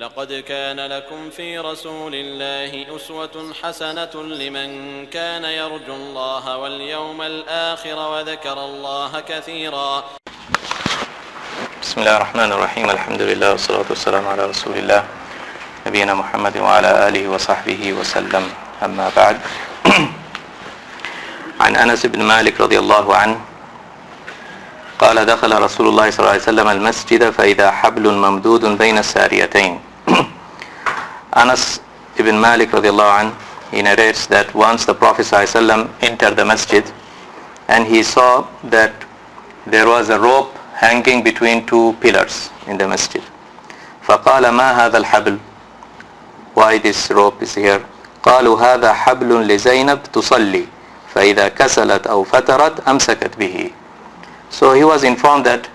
لقد كان لكم في رسول الله أسوة حسنة لمن كان يرجو الله واليوم الآخر وذكر الله كثيرا. بسم الله الرحمن الرحيم. الحمد لله والصلاة والسلام على رسول الله نبينا محمد وعلى آله وصحبه وسلم. أما بعد. عن أنس بن مالك رضي الله عنه قال دخل رسول الله صلى الله عليه وسلم المسجد فإذا حبل ممدود بين الساريتين. Anas ibn Malik radiallahu anh, he narrates that once the Prophet ﷺ entered the masjid and he saw that there was a rope hanging between two pillars in the masjid. فقال ما هذا الحبل? Why this rope is here? قالوا هذا حبل لزينب تصلي فإذا كسلت أو فترت أمسكت به. So he was informed that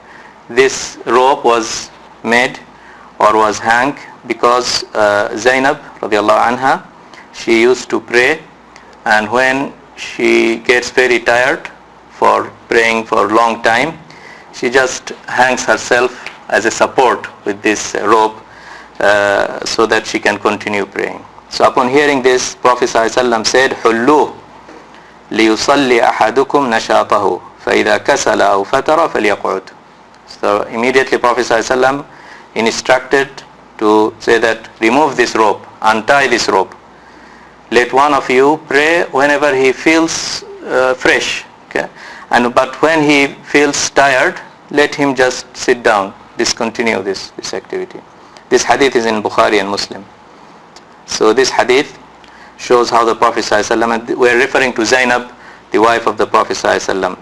this rope was made or was hung because Zainab radiallahu anha, she used to pray, and when she gets very tired for praying for a long time, she just hangs herself as a support with this rope so that she can continue praying. So upon hearing this, Prophet ﷺ said, حُلُّوهُ لِيُصَلِّ أَحَدُكُمْ نَشَاطَهُ فَإِذَا كَسَلَ أَوْ فَتَرَ فَلْيَقْعُدْ. So immediately Prophet ﷺ instructed to say that remove this rope, untie this rope. Let one of you pray whenever he feels fresh. Okay? But when he feels tired, let him just sit down, discontinue this activity. This hadith is in Bukhari and Muslim. So this hadith shows how the Prophet ﷺ, we are referring to Zainab, the wife of the Prophet ﷺ.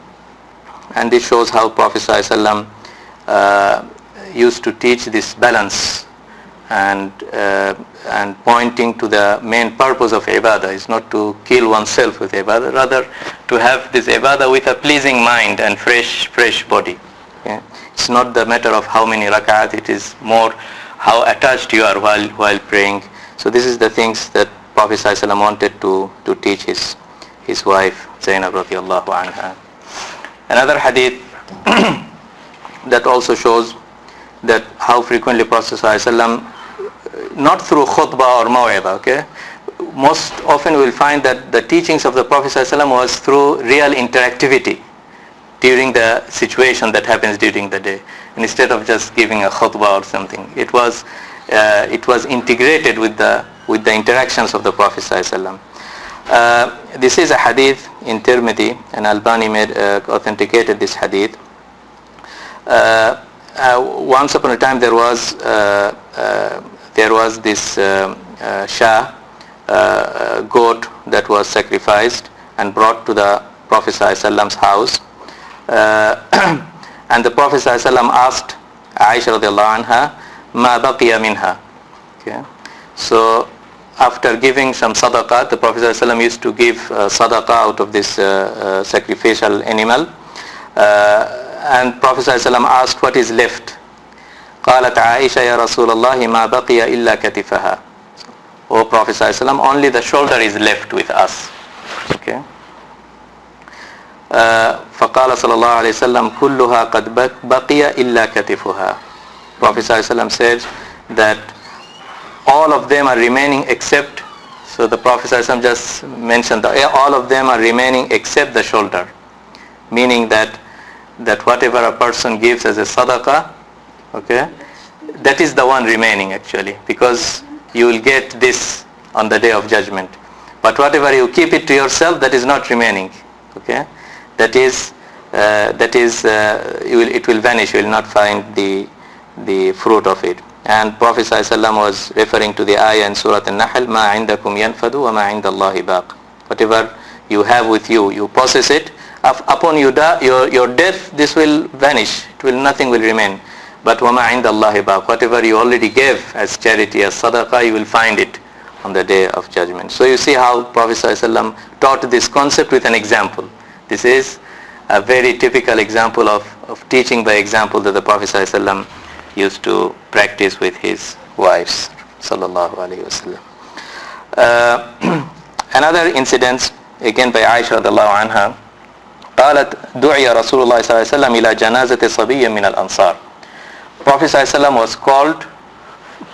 And this shows how Prophet ﷺ used to teach this balance and pointing to the main purpose of ibadah is not to kill oneself with ibadah, rather to have this ibadah with a pleasing mind and fresh body. Okay? It's not the matter of how many rak'at, it is more how attached you are while praying. So this is the things that Prophet ﷺ wanted to teach his wife Zainab radiallahu anha. Another hadith that also shows that how frequently Prophet ﷺ, not through khutbah or maw'idah, okay? Most often we will find that the teachings of the Prophet ﷺ was through real interactivity during the situation that happens during the day, instead of just giving a khutbah or something. It was integrated with the interactions of the Prophet ﷺ. This is a hadith in Tirmidhi, and Albani authenticated this hadith. Once upon a time there was this goat that was sacrificed and brought to the Prophet ﷺ's house, and the Prophet ﷺ asked Aisha radiallahu anha, ma baqiya minha. Okay. So after giving some sadaqah, the Prophet ﷺ used to give sadaqah out of this sacrificial animal, and Prophet ﷺ asked, what is left? قالت عائشة يا رسول الله ما بقي إلا كتفها. O Prophet ﷺ, only the shoulder is left with us. Okay. فقال صلى الله عليه وسلم كلها قد بقي إلا كتفها. Prophet ﷺ says that all of them are remaining except, so the Prophet ﷺ just mentioned that all of them are remaining except the shoulder, meaning that whatever a person gives as a sadaqah, okay, that is the one remaining actually, because you will get this on the day of judgment. But whatever you keep it to yourself, that is not remaining. Okay, it will vanish. You will not find the fruit of it. And Prophet ﷺ was referring to the ayah in Surah An-Nahl, مَا عِنْدَكُمْ يَنْفَدُ وَمَا عِنْدَ اللَّهِ بَاقٍ. Whatever you have with you, you possess it. Upon your death, this will vanish. Nothing will remain. But وَمَا عِنْدَ اللَّهِ بَاقٍ. Whatever you already gave as charity, as sadaqah, you will find it on the day of judgment. So you see how Prophet ﷺ taught this concept with an example. This is a very typical example of teaching by example that the Prophet ﷺ used to practice with his wives. Sallallahu alayhi wasallam. Another incident, again by Aisha radiallahu anha, قالت دعي رسول الله صلى الله عليه وسلم إلى جنازة صبي من الأنصار. Prophet ﷺ was called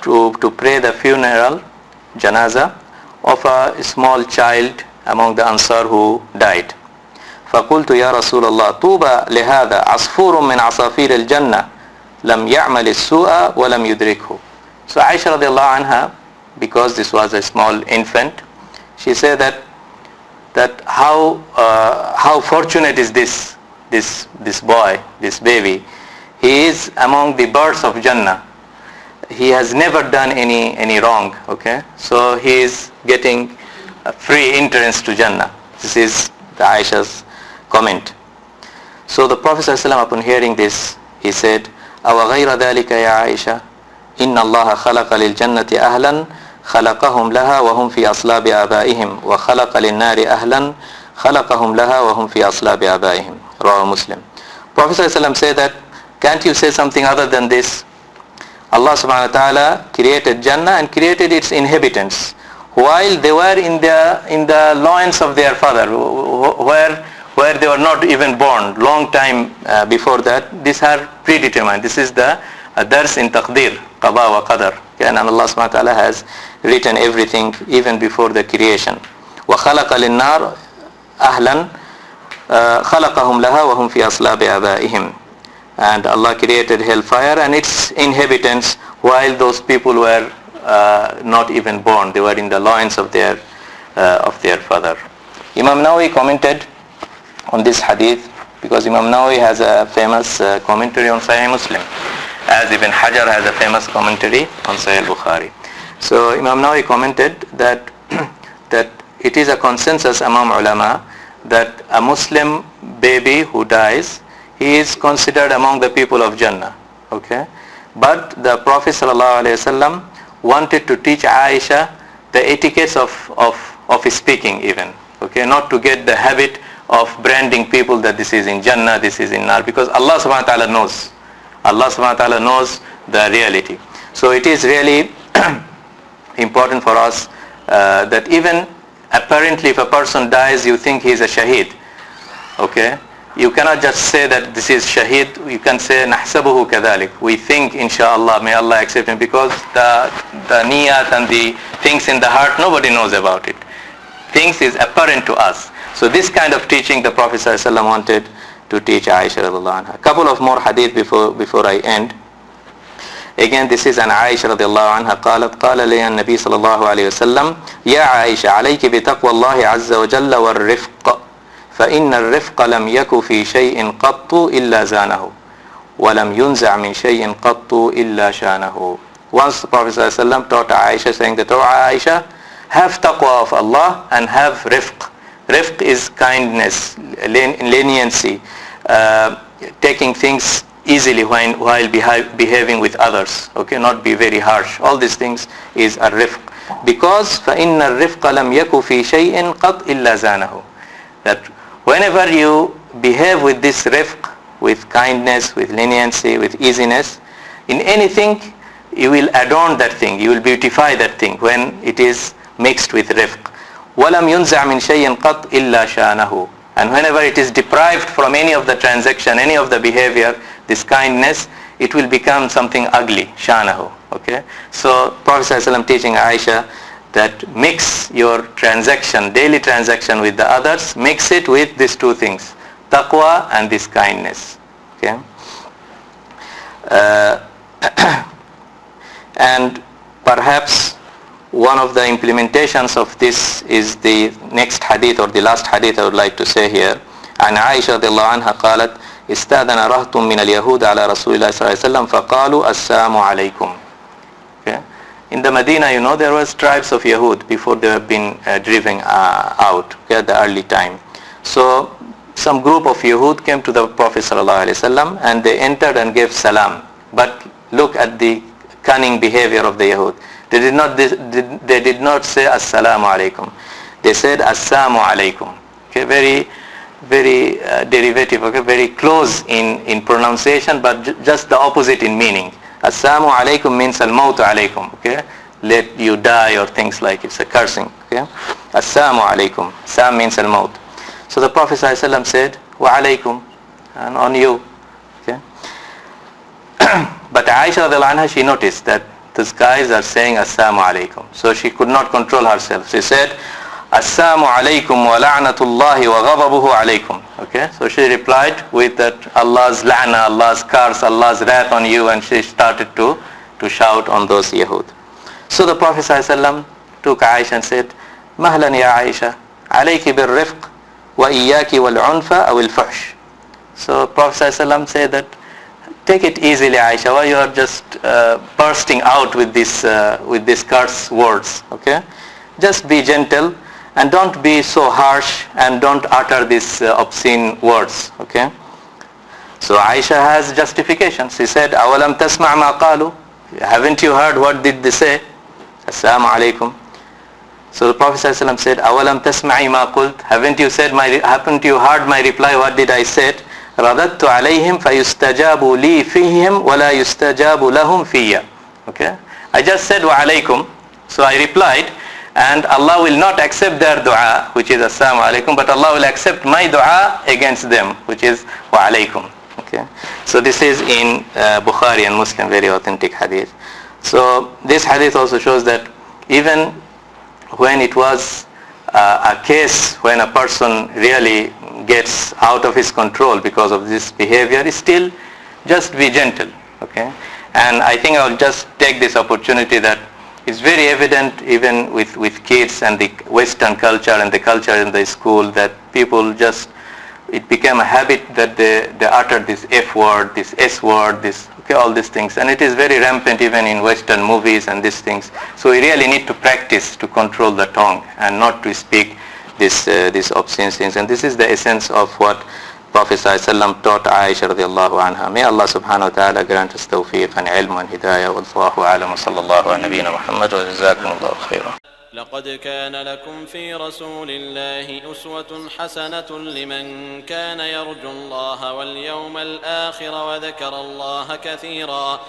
to pray the funeral, janaza, of a small child among the Ansar who died. فقلت يا رسول الله طوبى لهذا عصفور من عصافير الجنة لم يعمل السوء ولم يدركه. So Aisha radiallahu anha, because this was a small infant, she said that how fortunate is this boy, this baby. He is among the birds of Jannah. He has never done any wrong. Okay, so he is getting a free entrance to Jannah. This is the Aisha's comment. So the Prophet ﷺ, upon hearing this, he said, أَوَ غَيْرَ ذَلِكَ يَا عَائِشَةَ إِنَّ اللَّهَ خَلَقَ لِلْجَنَّةِ أَهْلًا خَلَقَهُمْ لَهَا وَهُمْ فِي أَصْلَابِ آبَائِهِمْ وَخَلَقَ لِلنَّارِ أَهْلًا خَلَقَهُمْ لَهَا وَهُمْ فِي أَصْلَابِ آبَائِهِمْ. Rawah Muslim. Prophet ﷺ said that, can't you say something other than this? Allah subhanahu wa ta'ala created Jannah and created its inhabitants while they were in the loins of their father, where they were not even born. Long time before that, these are predetermined. This is the dars in taqdir, qada wa qadar. And Allah subhanahu wa ta'ala has written everything even before the creation. وَخَلَقَ لِلنَّارِ أَهْلًا خَلَقَهُمْ لَهَا وَهُمْ فِي أَصْلَابِ آبَائِهِمْ. And Allah created hellfire and its inhabitants while those people were not even born. They were in the loins of their father. Imam Nawawi commented on this hadith, because Imam Nawawi has a famous commentary on Sahih Muslim, as Ibn Hajar has a famous commentary on Sahih Bukhari. So Imam Nawawi commented that it is a consensus among ulama that a Muslim baby who dies, he is considered among the people of Jannah. Okay, but the Prophet ﷺ wanted to teach Aisha the etiquettes of speaking even. Okay, not to get the habit of branding people that this is in Jannah, this is in Nar, because Allah subhanahu wa ta'ala knows. Allah subhanahu wa ta'ala knows the reality. So it is really important for us that even apparently if a person dies, you think he is a shaheed. Okay, you cannot just say that this is shaheed. You can say nahsabuhu kadhalik. We think inshallah, may Allah accept him, because the niyat and the things in the heart, nobody knows about it. Things is apparent to us. So this kind of teaching the Prophet ﷺ wanted to teach Aisha radiallahu anha. A couple of more hadith before I end. Again, this is an Aisha radiallahu anha قالت قال لي النبي صلى الله عليه وسلم يا عائشة عليك بتقوى الله عز وجل والرفق فإن الرفق لم يك في شيء قط إلا زانه وَلَمْ يُنْزَعْ مِنْ شَيْءٍ قَطُّ إِلَّا شَانَهُ. Once the Prophet ﷺ taught Aisha, saying that, "O Aisha, have taqwa of Allah and have rifq." Rifq is kindness, leniency, taking things easily while behaving with others. Okay, not be very harsh. All these things is a rifq. Because فَإِنَّ الرِّفْقَ لَمْ يَكُ فِي شَيْءٍ قَطْ إِلَّا زَانَهُ. That whenever you behave with this rifq, with kindness, with leniency, with easiness, in anything you will adorn that thing, you will beautify that thing when it is mixed with rifq. وَلَمْ يُنْزَعْ مِنْ شَيْءٍ قَطْ إِلَّا شَانَهُ. And whenever it is deprived from any of the transaction, any of the behavior, this kindness, it will become something ugly, shanahu. Okay, so Prophet ﷺ teaching Aisha that mix your transaction, daily transaction with the others, mix it with these two things, taqwa and this kindness. Okay, and perhaps one of the implementations of this is the next hadith, or the last hadith I would like to say here. عن عائشة رضي الله عنها قالت استأذن رهط من اليهود على رسول الله صلى الله عليه وسلم فقالوا السلام عليكم. Okay. In the Medina, there was tribes of Yahud before they have been driven out, at the early time. So some group of Yahud came to the Prophet sallallahu alaihi wasallam and they entered and gave salam. But look at the cunning behavior of the Yahud. They did not say assalamu alaikum. They said assalamu alaikum. Okay, very derivative. Okay, very close in pronunciation, but just the opposite in meaning. Assalamu alaikum means al-mautu alaikum. Okay, let you die or things like it's a cursing. Okay, assalamu alaikum. Sam means al-maut. So the Prophet ﷺ said wa alaikum, and on you. Okay, but Aisha radiallahu anha, she noticed that these guys are saying Assalamu alaikum. So she could not control herself. She said, Assalamu alaikum wa la'natullahi wa ghadabuhu alaikum. Okay, so she replied with that Allah's la'na, Allah's curse, Allah's wrath on you, and she started to shout on those Yahud. So the Prophet ﷺ took Aisha and said, Mahlan ya Aisha, alayki bil rifq wa iyaki wal unfa aw al fuhsh. So Prophet ﷺ said that, take it easily Aisha, why you are just bursting out with these curse words, okay? Just be gentle and don't be so harsh and don't utter these obscene words, okay? So Aisha has justification. She said, awalam tasma' ma qalu, haven't you heard what did they say? Assalamu alaikum. So the Prophet ﷺ said, awalam tasma'i ma qult, haven't you heard my reply, what did I say? Radattu alayhim fayustajabu li fihim wa la yustajabu lahum fiyya. Okay, I just said wa alaykum, so I replied, and Allah will not accept their dua, which is assalamu alaikum, but Allah will accept my dua against them, which is wa alaykum. Okay, so this is in Bukhari and Muslim, very authentic hadith. So this hadith also shows that even when it was a case when a person really gets out of his control because of this behavior, still just be gentle, okay? And I think I'll just take this opportunity that it's very evident even with kids and the Western culture and the culture in the school that people just, it became a habit that they utter this F word, this S word, this, okay, all these things. And it is very rampant even in Western movies and these things. So we really need to practice to control the tongue and not to speak these obscene things. And this is the essence of what Prophet ﷺ taught Aisha radiallahu anha. May Allah subhanahu wa ta'ala grant us tawfiq and ilm and hidayah. Wallahu alam wa sallallahu ala nabiyyina Muhammad wa jazakumullahu khairan. لقد كان لكم في رسول الله أسوة حسنة لمن كان يرجو الله واليوم الآخر وذكر الله كثيرا